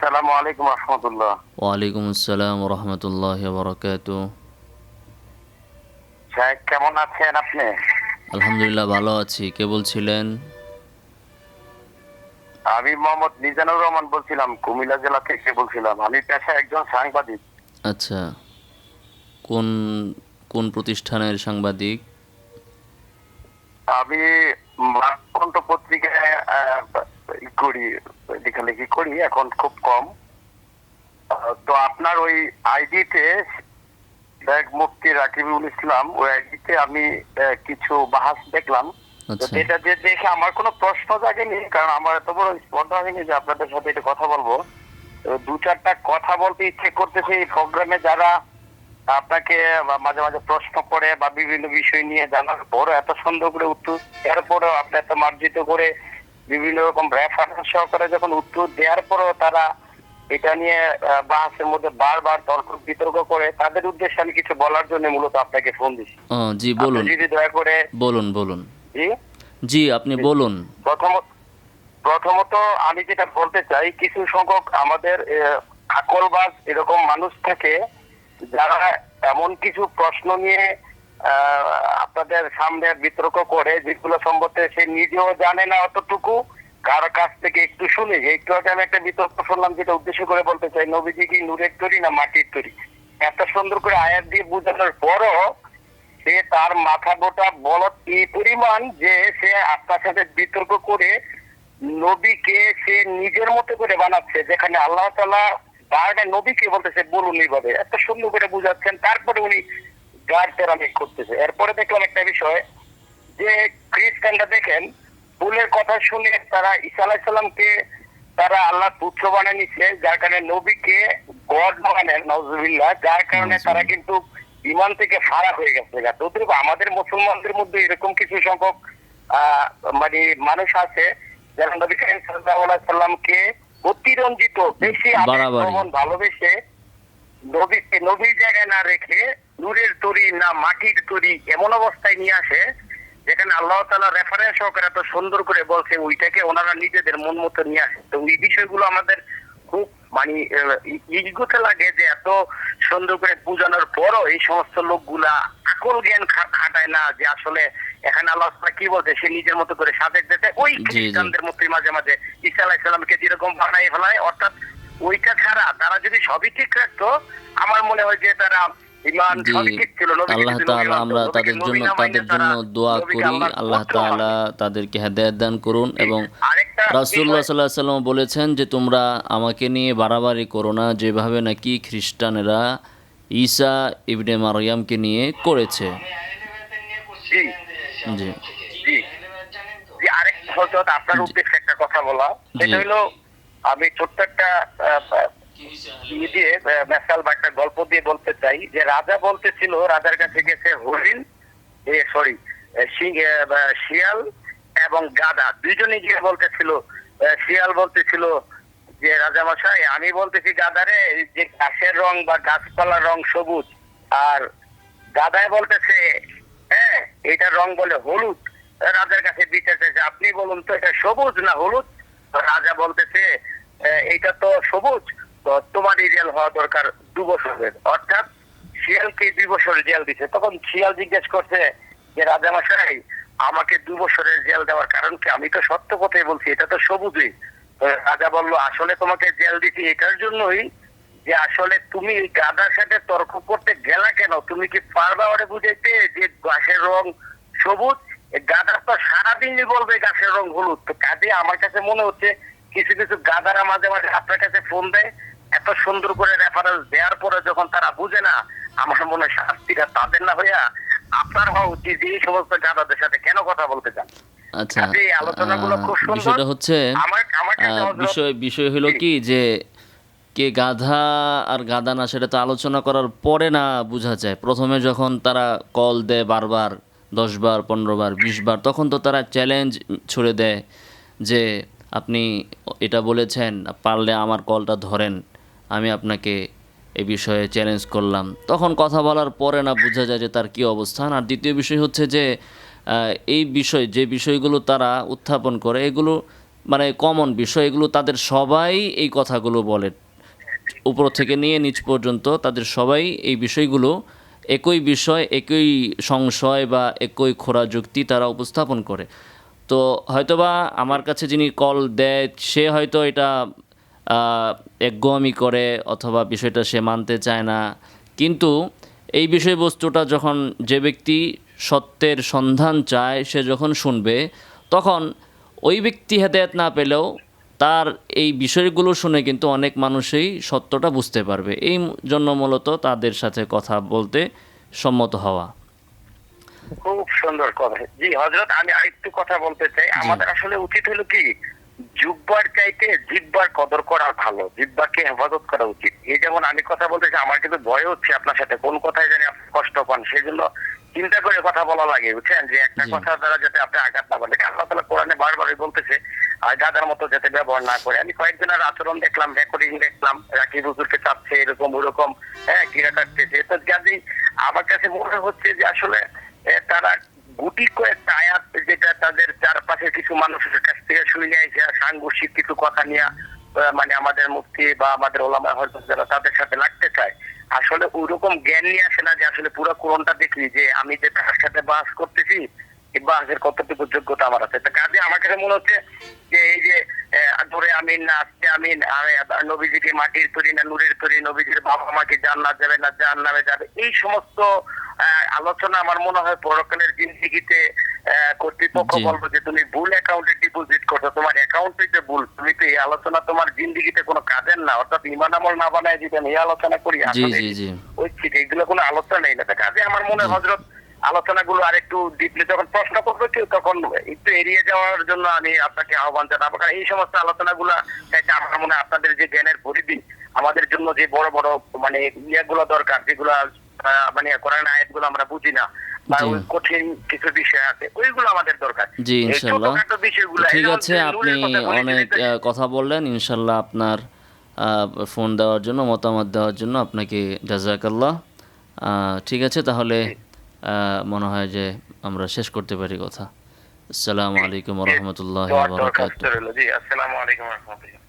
আসসালামু আলাইকুম রহমতুল্লাহ। ওয়ালাইকুম আসসালাম রহমতুল্লাহ বারাকাতু। সাহেব কেমন আছেন আপনি? আলহামদুলিল্লাহ ভালো আছি। কে বলছিলেন? আমি মোহাম্মদ মিজানুর রহমান বলছিলাম, কুমিল্লা জেলা থেকে বলছিলাম। আমি পেশায় একজন সাংবাদিক। আচ্ছা, কোন কোন প্রতিষ্ঠানের সাংবাদিক? আমি মানকণ্ঠ পত্রিকায় করি, লেখালেখি করি, এখন খুব কম। তো আপনার ওই আইডিতে শেখ মুফতি রাকিবুল ইসলাম, ওই আইডিতে আমি কিছু বাহাস দেখলাম। তো আচ্ছা এটা যে দেখে আমার কোনো প্রশ্ন জাগেনি, কারণ আমার এত বড় স্পর্ধা হয়নি যে আপনাদের সাথে এটা কথা বলবো। তো দু চারটা কথা বলতে ইচ্ছে করতেছে এই প্রোগ্রামে, যারা আপনাকে মাঝে মাঝে প্রশ্ন করে বা বিভিন্ন বিষয় নিয়ে জানার পর এত সুন্দর করে উত্তর দেওয়ার পরেও আপনি এত মার্জিত করে বিভিন্ন রকম রেফারেন্স সহকারে যখন উত্তর দেওয়ার পরেও তারা এটা নিয়ে বাহাসের মধ্যে বারবার তর্ক বিতর্ক করে, তাদের উদ্দেশ্যে আমি কিছু বলার জন্য মূলত আপনাকে ফোন দিছি। জি আপনি বলুন। যদি দয়া করে। বলুন বলুন। জি জি আপনি বলুন। প্রথমত প্রথমত আমি যেটা বলতে চাই, কিছু সংখ্যক আমাদের আকলবাজ এরকম মানুষ থাকে যারা এমন কিছু প্রশ্ন নিয়ে আপনাদের সামনে বিতর্ক করে যেগুলো সম্বন্ধে সে নিজেও জানে না অতটুকু, কারো কাছ থেকে একটু শুনে। একটু আগে আমি একটা বিতর্ক শুনলাম, যেটা উদ্দেশ্য করে বলতে চাই, নবীজি কি নূরের তৈরি না মাটির তৈরি। এত সুন্দর করে আয়াত দিয়ে বোঝানোর পরও সে তার মাথা বোটা বলত এই পরিমাণ যে সে আপনার সাথে বিতর্ক করে নবীকে সে নিজের মতো করে বানাচ্ছে, যেখানে আল্লাহ তাআলা বারবার নবীকে বলতেছে বলুন এইভাবে, এত সুন্দর করে বুঝাচ্ছেন, তারপরে উনি গার তেরামি করতেছে। এরপরে দেখলাম একটা বিষয়, যে খ্রিস্টানরা দেখেন ভুলের কথা শুনে তারা ঈসা আলাইহিস সালামকে তারা আল্লাহ পুত্র বানিয়ে নিচ্ছে, যার কারণে নবীকে গড বানায় নাউজুবিল্লাহ, যার কারণে তারা কিন্তু ইমান থেকে ফারাক হয়ে গেছে। তদ্রুপ আমাদের মুসলমানদের মধ্যে এরকম কিছু সংখ্যক মানে মানুষ আছে যারা নবী করিম সাল্লাল্লাহু আলাইহি সাল্লামকে অতিরঞ্জিত বেশি বাড়াবাড়ি। ভালোবেসে নবীকে নবীর জায়গায় না রেখে নূরের তরি না মাটির তরি এমন অবস্থায় নিয়ে আসে, যেখানে আল্লাহ তাআলা রেফারেন্স সহকারে এত সুন্দর করে বলছে, ওইটাকে ওনারা নিজেদের মন মতো নিয়ে আসে। তো এই বিষয়গুলো আমাদের খুব মানে ইগোতে লাগে যে এত সুন্দর করে বোঝানোর পরও এই সমস্ত লোকগুলা আকল জ্ঞান খাটায় না, যে আসলে এখানে আল্লাহ তাআলা কি বলছে সে নিজের মতো করে সাজেক দিতে। ওই জি জি খ্রিস্টানদের মতোই মাঝে মাঝে ঈসা আলাইহিস সালামকে যেরকম বানাই ফেলায়, অর্থাৎ ওইটা ছাড়া তারা যদি সবই ঠিক রাখতো, আমার মনে হয় যে তারা ইমান জি সবই ঠিক ছিল। নবীকে আল্লাহ যদি নবী তাআলা, মানতো, আমরা নবীকে নবী না মাইনে তাদের তারা জন্য দোয়া নবীকে করি, আল্লাহর আল্লাহ পুত্র তাআলা মানে। তাদেরকে হেদায়েত দান করুন। এবং আরেকটা রাসূলুল্লাহ বিষয়, সাল্লাল্লাহু আলাইহি ওয়াসাল্লাম বলেছেন যে তোমরা আমাকে নিয়ে বাড়াবাড়ি করো না, যেভাবে নাকি খ্রিস্টানেরা ঈসা ইবনে মারইয়ামকে নিয়ে করেছে। জি জি জি জি আরেকটা হচ্ছে আপনার জি উদ্দেশ্যে একটা কথা বলা, জি সেটা হলো আমি ছোট্ট একটা দিয়ে মেসাল বা একটা গল্প দিয়ে বলতে চাই, যে রাজা বলতেছিল, রাজার কাছে গেছে হরিণ, সরি শিয়াল এবং গাধা, দুইজনে গিয়ে বলতেছিল। শিয়াল বলতেছিল যে রাজামশাই, আমি বলতেছি গাধারে যে গাছের রং বা গাছপালার রং সবুজ, আর গাধায় বলতেছে হ্যাঁ এটার রং বলে হলুদ। রাজার কাছে বিচার চাইছে, আপনি বলুন তো এটা সবুজ না হলুদ। তো রাজা বলতেছে এটা তো সবুজ, তো তোমারই জেল হওয়া দরকার 2 বছরের। অর্থাৎ শিয়ালকে 2 বছর জেল দিছে। তখন শিয়াল জিজ্ঞেস করছে যে রাজামশাই, আমাকে 2 বছরের জেল দেওয়ার কারণ কি? আমি তো সত্য কথাই বলছি, এটা তো সবুজই। তো রাজা বলল, আসলে তোমাকে জেল দিছি এটার জন্যই যে আসলে তুমি এই গাধার সাথে তর্ক করতে গেলা কেন? তুমি কি পারবা ওরে বুঝাইতে যে গাছের রং সবুজ? গাধার তো সারাদিনই বলবে গাছের রং হলুদ। তো কাজে আমার কাছে মনে হচ্ছে কিছু কিছু গাধারা মাঝে মাঝে আপনার কাছে ফোন দেয়, এত সুন্দর করে রেফারেন্স দেওয়ার পরে যখন তারা বুঝে না, আমার মনে হয় শাস্তিটা তাদের না হইয়া আপনার হওয়া উচিত। এই সমস্ত গাধাদের সাথে কেন কথা বলতে চান? আচ্ছা, এই আলোচনাগুলো খুব সুন্দর। বিষয়টা হচ্ছে আমার আমার কাছে বিষয় হলো কি যে কে গাধা আর গাধা না সেটা তো আলোচনা করার পরে না বোঝা যায়। প্রথমে যখন তারা কল দেয় বারবার, 10 বার 15 বার 20 বার, তখন তো তারা চ্যালেঞ্জ ছুড়ে দেয় যে আপনি এটা বলেছেন, পারলে আমার কলটা ধরেন, আমি আপনাকে এ বিষয়ে চ্যালেঞ্জ করলাম। তখন কথা বলার পরে না বোঝা যায় যে তার কী অবস্থান। আর দ্বিতীয় বিষয় হচ্ছে যে এই বিষয় যে বিষয়গুলো তারা উত্থাপন করে, এগুলো মানে কমন বিষয়, এগুলো তাদের সবাই এই কথাগুলো বলে, উপর থেকে নিয়ে নিচ পর্যন্ত তাদের সবাই এই বিষয়গুলো, একই বিষয়, একই সংশয় বা একই খোরা যুক্তি তারা উপস্থাপন করে। তো হয়তোবা আমার কাছে যিনি কল দেয় সে হয়তো এটা একগুয়ামি করে অথবা বিষয়টা সে মানতে চায় না, কিন্তু এই বিষয়বস্তুটা যখন যে ব্যক্তি সত্যের সন্ধান চায় সে যখন শুনবে, তখন ওই ব্যক্তি হেদায়েত না পেলেও তার এই বিষয়গুলো শুনে কিন্তু অনেক মানুষই সত্যটা বুঝতে পারবে। এই জন্য মূলত তাদের সাথে কথা বলতে সম্মত হওয়া। খুব সুন্দর কথা। জি হযরত, আমি আরেকটু কথা বলতে চাই। জি আমাদের আসলে উচিত হলো কি, জুব্বার চাইতে জিব্বার কদর করা ভালো, জিব্বাকে হেফাজত করা উচিত। এই যেমন আমি কথা বলতে চাই, আমার কিন্তু ভয় হচ্ছে আপনার সাথে কোন কথায় জানি আপনি কষ্ট পান, সেই জন্য চিন্তা করে কথা বলা লাগে, বুঝছেন, যে একটা জি কথা দ্বারা যাতে আপনি আঘাত না পান। আল্লাহ তাআলা কোরআনে বারবারই বলতেছে আর গাদার মতো যাতে ব্যবহার না করে। আমি কয়েকজনের আচরণ দেখলাম, রেকর্ডিং দেখলাম, রাকিব হুজুরকে চাচ্ছে এরকম ওরকম, হ্যাঁ কিরা কাটতেছে। তো কাজেই আমার কাছে মনে হচ্ছে যে আসলে তারা গুটি কয়েকটা আয়াত যেটা তাদের চারপাশে কিছু মানুষের কাছ থেকে শুনে এসে সাংঘর্ষিক কিছু কথা নিয়ে মানে আমাদের মুফতি বা আমাদের ওলামা হযরত যারা তাদের সাথে লাগতে চায়, আসলে ওইরকম জ্ঞান নিয়ে আসে না যে আসলে পুরো কোরআনটা দেখলি যে আমি যে তার সাথে বাস করতেছি এই বাসের কতটুকু যোগ্যতা আমার আছে। তা কাজে আমার কাছে মনে হচ্ছে যে এই যে ধরে আমিন না আজকে আমিন, নবীজিকে মাটির তৈরি না নূরের তৈরি, নবীজির বাবা মাকে জান্নাত যাবে না জাহান্নামে যাবে, এই সমস্ত আলোচনা আমার মনে হয় পরকালের জিন্দেগিতে কর্তৃপক্ষ জি বলবো যে তুমি ভুল অ্যাকাউন্টে ডিপোজিট করছো, তোমার অ্যাকাউন্টে যে ভুল, তুমি তো এই আলোচনা তোমার জিন্দেগিতে কোনো কাজের না, অর্থাৎ ইমান আমল না বানায় দিতেন এই আলোচনা করি জি আসলে জি জি ওই ঠিক এগুলো কোনো আলোচনা নেই না। তা কাজে আমার মনে হয় হযরত আলোচনাগুলো আরেকটু ডিপলি যখন প্রশ্ন করবে কেউ তখন একটু এড়িয়ে যাওয়ার জন্য আমি আপনাকে আহ্বান জানাবো, কারণ এই সমস্ত আলোচনাগুলো আমার মনে হয় আপনাদের যে জ্ঞানের পরিধি, আমাদের জন্য যে বড় বড় মানে ইয়েগুলো দরকার যেগুলো মানে কোরআন আয়াতগুলো আমরা বুঝি না বা জি ওই কঠিন কিছু বিষয় আছে ওইগুলো আমাদের দরকার। জি এই ইনশাল্লাহ। ছোটখাটো বিষয়গুলো ঠিক আছে, আপনি অনেক কথা বললেন। ইনশাল্লাহ আপনার ফোন দেওয়ার জন্য, মতামত দেওয়ার জন্য আপনাকে জাযাকাল্লাহ। ঠিক আছে, তাহলে মনে হয় যে আমরা শেষ করতে পারি কথা। আসসালামু আলাইকুম ওয়া রাহমাতুল্লাহি ওয়া বারাকাতুহু। জি আসসালামু আলাইকুম ওয়া রাহমাতুল্লাহ।